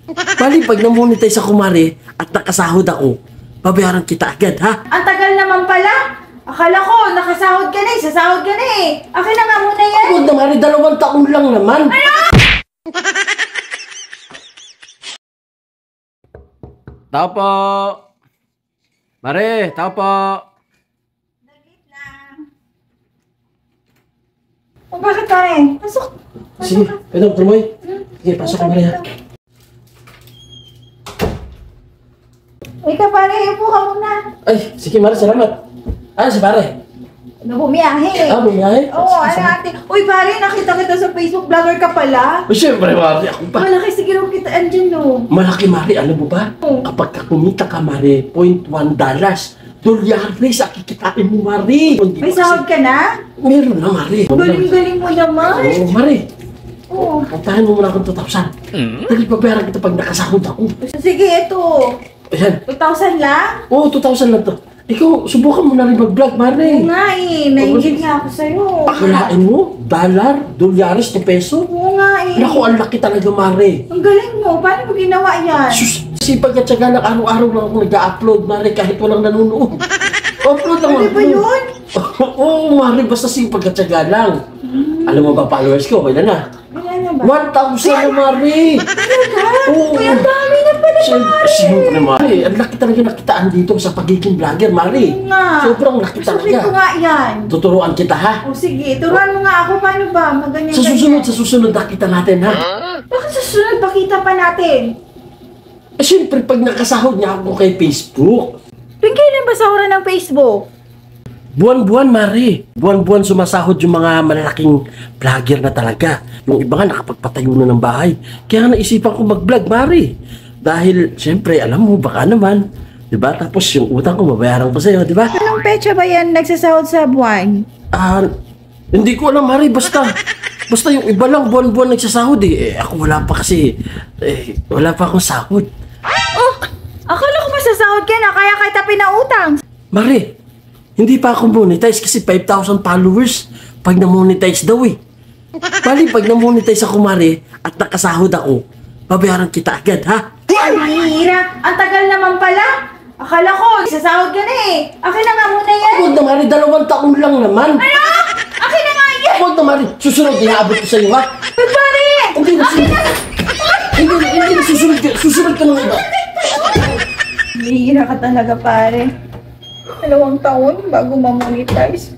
Bali, pag na-monetize ako, Mare, at nakasahod ako, babayaran kita agad, ha? Ang tagal naman pala. Akala ko, nakasahod ka na eh, sasahod ka na eh. Akin na nga muna yan. Huwag na, Mare, 2 taon lang naman. Tao po. Mare, tao po. Dagit lang. O bakit tayo? Pasok. Sige, pwede tuloy. Sige, pasok ka, Mare, ha? Ikaw pare, upo ka muna. Ay, sige, Mare, salamat. Ah, si Pare. Bumiyahe. Ah, bumiyahe? Oo, ano ate. Uy pare, nakita kita sa Facebook, vlogger ka pala. Oh, siyempre, Mare, ako pa. Malaki siguro kita andyan no. Malaki, Mare, alam mo ba? Kapag kumita ka, Mare, $0.1, dolyares, kikitain mo, Mare. May sahod ka na? Meron na, Mare. Galing-galing mo naman. Oo, Mare. Oo. Puntahan mo muna akong 2,000. Dali, babayaran kita pag nakasahod ako. Sige, ito. Ayan. 2,000 lang? Oo, 2,000 lang to. Ikaw, subukan mo na rin mag-vlog, Mare. Oo nga eh, na-engage nga ako sa'yo. Akalain mo, dolyares to peso? Oo nga eh. Naku, ang laki talaga, Mare. Ang galing mo, paano mo ginawa yan? Sus, sipag at syaga lang araw-araw lang ako nag-upload, Mare, kahit walang nanonood. Upload lang Pwede ba yun? Oo, Mare, basta sipag at syaga lang. Alam mo ba, followers ko, kailan na? Kailan na ba? 1,000 na, Mare. Talaga? Oo. Uy, ang dami na pala, pare. Siyempre, Mare. Ang laki talaga nakitaan dito sa pagiging vlogger, Mare. Oo nga. Sobrang laki Susunod ko talaga. nga yan. Tuturuan kita, ha? O sige, turuan mo nga ako, paano ba? Maganyan Sa susunod nakita natin, ha? Bakit sa susunod pakita pa natin? Eh, siyempre, pag nakasahod niya ako kay Facebook, Tuwing kailan ba sahuran ng Facebook? buwan-buwan, Mare. Buwan-buwan sumasahod yung mga malalaking vlogger na talaga. Yung iba nga nakapagpatayo na ng bahay. Kaya naisipan ko mag-vlog, Mare. Dahil, siyempre, alam mo, baka naman. Diba? Tapos yung utang ko, mabayaran ko sa'yo, diba? Anong pecha ba yan nagsasahod sa buwan? Hindi ko alam, Mare. Basta yung iba lang buwan-buwan nagsasahod eh. Ako wala pa kasi. Wala pa akong sahod. Oh! Akala ko masasahod ka na, kaya kita pinautang. Mare, hindi pa ako monetize kasi 5,000 followers pag na-monetize daw eh. Bali, pag na-monetize ako, Mare, at nakasahod ako, babayaran kita agad, ha? Ay, mahirap. Ang tagal naman pala. Akala ko, sasahod ka na eh. Akin na nga muna yan. Huwag na, Mare, 2 taon lang naman. Ano? Akin na nga yan. Huwag na, Mare, susunod, ihaabot ko sa'yo, ha? Uy, pare! Hindi na, hindi na, susunod ka ng iba. Mahirap ka talaga, pare. 2 taon bago ma-monetize.